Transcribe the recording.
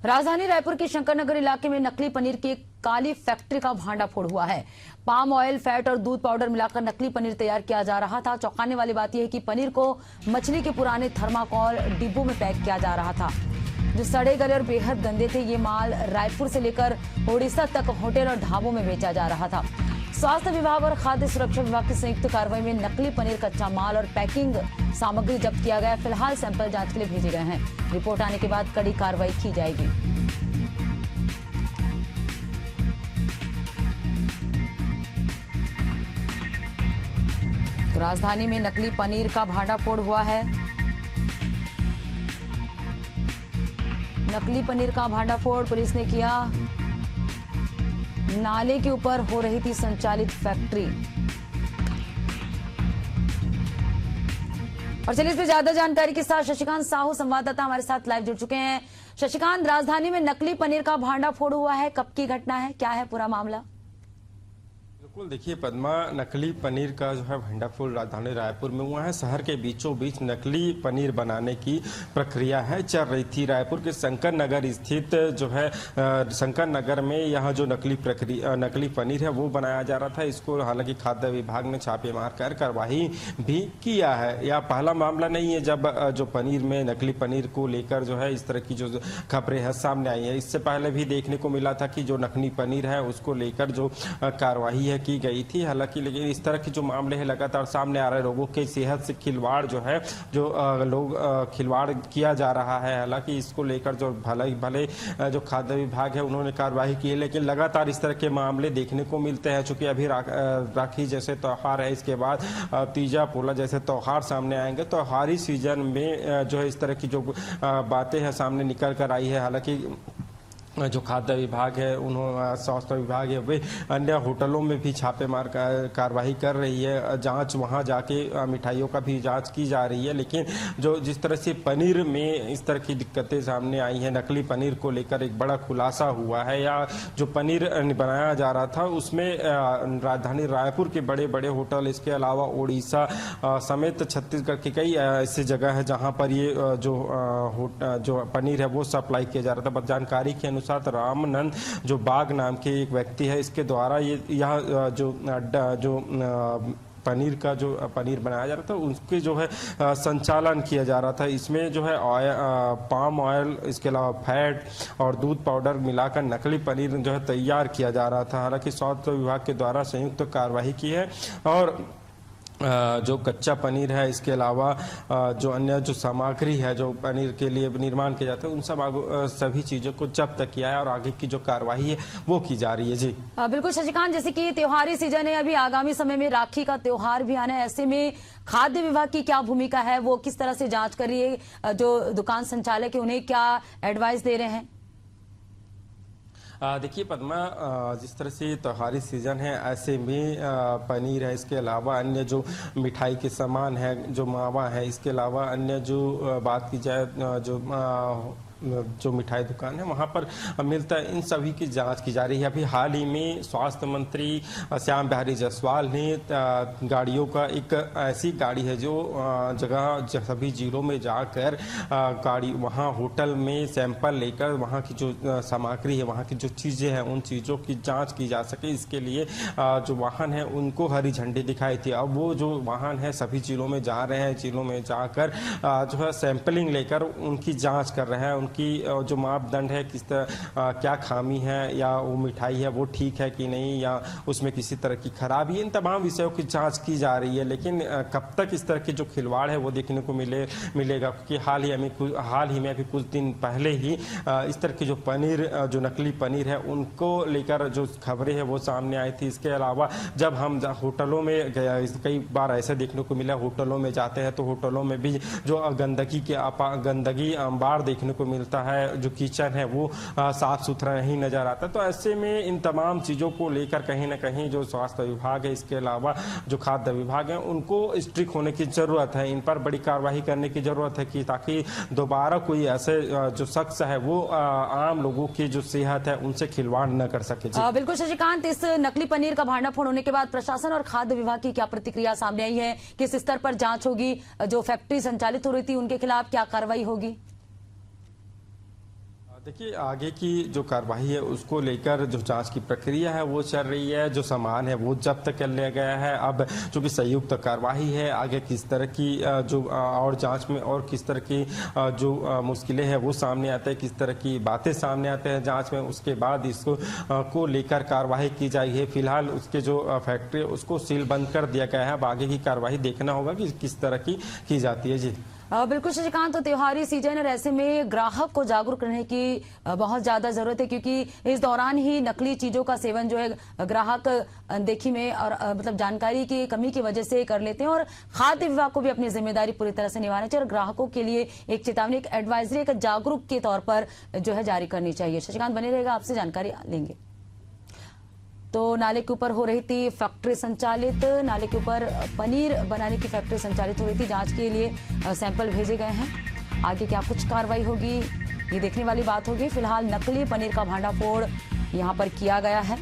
राजधानी रायपुर के शंकरनगर इलाके में नकली पनीर की एक काली फैक्ट्री का भांडाफोड़ हुआ है। पाम ऑयल, फैट और दूध पाउडर मिलाकर नकली पनीर तैयार किया जा रहा था। चौंकाने वाली बात यह है कि पनीर को मछली के पुराने थर्माकोल डिब्बों में पैक किया जा रहा था, जो सड़े गले और बेहद गंदे थे। ये माल रायपुर से लेकर उड़ीसा तक होटल और ढाबों में बेचा जा रहा था। स्वास्थ्य विभाग और खाद्य सुरक्षा विभाग की संयुक्त कार्रवाई में नकली पनीर, कच्चा माल और पैकिंग सामग्री जब्त किया गया। फिलहाल सैंपल जांच के लिए भेजे गए हैं। रिपोर्ट आने के बाद कड़ी कार्रवाई की जाएगी। तो राजधानी में नकली पनीर का भांडाफोड़ हुआ है। नकली पनीर का भांडाफोड़ पुलिस ने किया। नाले के ऊपर हो रही थी संचालित फैक्ट्री। और चलिए इस पर ज्यादा जानकारी के साथ शशिकांत साहू संवाददाता हमारे साथ लाइव जुड़ चुके हैं। शशिकांत, राजधानी में नकली पनीर का भांडाफोड़ हुआ है, कब की घटना है, क्या है पूरा मामला? बिल्कुल, देखिए पद्मा, नकली पनीर का जो है भंडाफोड़ राजधानी रायपुर में हुआ है। शहर के बीचों बीच नकली पनीर बनाने की प्रक्रिया है चल रही थी। रायपुर के शंकर नगर स्थित जो है शंकर नगर में यहाँ जो नकली पनीर है वो बनाया जा रहा था। इसको हालांकि खाद्य विभाग ने छापे मार कर कार्रवाई भी किया है। यह पहला मामला नहीं है जब जो पनीर में नकली पनीर को लेकर जो है इस तरह की जो खबरें है सामने आई है। इससे पहले भी देखने को मिला था कि जो नकली पनीर है उसको लेकर जो कार्रवाई है की गई थी। हालांकि लेकिन इस तरह के जो मामले हैं लगातार सामने आ रहे हैं। लोगों के सेहत से खिलवाड़ जो है लोग खिलवाड़ किया जा रहा है। हालांकि इसको लेकर जो भले जो खाद्य विभाग है उन्होंने कार्रवाई की है, लेकिन लगातार इस तरह के मामले देखने को मिलते हैं। चूंकि अभी राखी जैसे त्यौहार है, इसके बाद तीजा पोला जैसे त्यौहार सामने आएंगे। त्यौहारी सीजन में जो है इस तरह की जो बातें हैं सामने निकल कर आई है। हालांकि जो खाद्य विभाग है, उन्होंने स्वास्थ्य विभाग है, वे अन्य होटलों में भी छापेमार कार्रवाई कर रही है। जांच वहां जाके मिठाइयों का भी जांच की जा रही है। लेकिन जो जिस तरह से पनीर में इस तरह की दिक्कतें सामने आई हैं, नकली पनीर को लेकर एक बड़ा खुलासा हुआ है, या जो पनीर बनाया जा रहा था उसमें राजधानी रायपुर के बड़े बड़े होटल, इसके अलावा उड़ीसा समेत छत्तीसगढ़ की कई ऐसी जगह है जहाँ पर ये जो पनीर है वो सप्लाई किया जा रहा था। जानकारी के साथ रामनंद जो बाग नाम के एक व्यक्ति है, इसके द्वारा यह जो पनीर का जो पनीर बनाया जा रहा था उसके जो है संचालन किया जा रहा था। इसमें जो है पाम ऑयल, इसके अलावा फैट और दूध पाउडर मिलाकर नकली पनीर जो है तैयार किया जा रहा था। हालांकि स्वास्थ्य विभाग के द्वारा संयुक्त कार्रवाई की है और जो कच्चा पनीर है, इसके अलावा जो अन्य जो सामग्री है जो पनीर के लिए निर्माण किया जाता है, उन सभी चीज़ों को जब्त किया है और आगे की जो कार्रवाई है वो की जा रही है। जी बिल्कुल शशिकांत, जैसे कि त्योहारी सीजन है, अभी आगामी समय में राखी का त्योहार भी आना है, ऐसे में खाद्य विभाग की क्या भूमिका है, वो किस तरह से जांच कर रही है? जो दुकान संचालक है उन्हें क्या एडवाइस दे रहे हैं? देखिए पद्मा, जिस तरह से त्योहारी सीजन है ऐसे में पनीर है, इसके अलावा अन्य जो मिठाई के सामान है, जो मावा है, इसके अलावा अन्य जो बात की जाए जो मिठाई दुकान है वहाँ पर मिलता है, इन सभी की जांच की जा रही है। अभी हाल ही में स्वास्थ्य मंत्री श्याम बिहारी जायसवाल ने गाड़ियों का एक ऐसी गाड़ी है जो जगह सभी जिलों में जाकर गाड़ी वहाँ होटल में सैंपल लेकर वहाँ की जो सामग्री है, वहाँ की जो चीज़ें हैं, उन चीज़ों की जांच की जा सके। इसके लिए जो वाहन है उनको हरी झंडी दिखाई थी। अब वो जो वाहन है सभी जिलों में जा रहे हैं, जिलों में जाकर जो है सैंपलिंग लेकर उनकी जाँच कर रहे हैं। की जो मापदंड है, किस तरह क्या खामी है, या वो मिठाई है वो ठीक है कि नहीं, या उसमें किसी तरह की खराबी, इन तमाम विषयों की जांच की जा रही है। लेकिन कब तक इस तरह की जो खिलवाड़ है वो देखने को मिलेगा, क्योंकि हाल ही में अभी कुछ दिन पहले ही इस तरह की जो नकली पनीर है उनको लेकर जो खबरें हैं वो सामने आई थी। इसके अलावा जब हम होटलों में कई बार ऐसा देखने को मिला, होटलों में जाते हैं तो होटलों में भी जो गंदगी अंबार देखने को मिलता है, जो किचन है वो साफ सुथरा नहीं नजर आता। तो ऐसे में इन तमाम चीज़ों को लेकर कहीं ना कहीं जो स्वास्थ्य विभाग है, इसके अलावा जो खाद्य विभाग है, उनको स्ट्रिक्ट होने की ज़रूरत है। इन पर बड़ी कार्रवाई करने की ज़रूरत है कि ताकि दोबारा कोई ऐसे जो शख्स है वो आम लोगों की जो सेहत है उनसे खिलवाड़ न कर सके। बिल्कुल शशिकांत, इस नकली पनीर का भांडाफोड़ होने के बाद प्रशासन और खाद्य विभाग की क्या प्रतिक्रिया सामने आई है? किस स्तर पर जांच होगी? जो फैक्ट्री संचालित हो रही थी उनके खिलाफ क्या कार्रवाई होगी? देखिए, आगे की जो कार्रवाई है उसको लेकर जो जांच की प्रक्रिया है वो चल रही है। जो सामान है वो जब्त कर लिया गया है। अब चूंकि संयुक्त कार्रवाई है, आगे किस तरह की जो और जांच में और किस तरह की जो मुश्किलें हैं वो सामने आते हैं, किस तरह की बातें सामने आते हैं जांच में, उसके बाद इसको को लेकर कार्रवाई की जाएगी। फिलहाल उसके जो फैक्ट्री है उसको सील बंद कर दिया गया है। अब आगे की कार्रवाई देखना होगा कि किस तरह की जाती है। जी बिल्कुल शशिकांत, तो त्योहारी सीजन और ऐसे में ग्राहक को जागरूक रहने की बहुत ज्यादा जरूरत है, क्योंकि इस दौरान ही नकली चीजों का सेवन जो है ग्राहक अनदेखी में और मतलब जानकारी की कमी की वजह से कर लेते हैं। और खाद्य विभाग को भी अपनी जिम्मेदारी पूरी तरह से निभानी चाहिए और ग्राहकों के लिए एक चेतावनी, एक एडवाइजरी, एक जागरूक के तौर पर जो है जारी करनी चाहिए। शशिकांत बने रहेगा, आपसे जानकारी लेंगे। तो नाले के ऊपर हो रही थी फैक्ट्री संचालित, नाले के ऊपर पनीर बनाने की फैक्ट्री संचालित हो रही थी। जांच के लिए सैंपल भेजे गए हैं। आगे क्या कुछ कार्रवाई होगी ये देखने वाली बात होगी। फिलहाल नकली पनीर का भांडाफोड़ यहां पर किया गया है।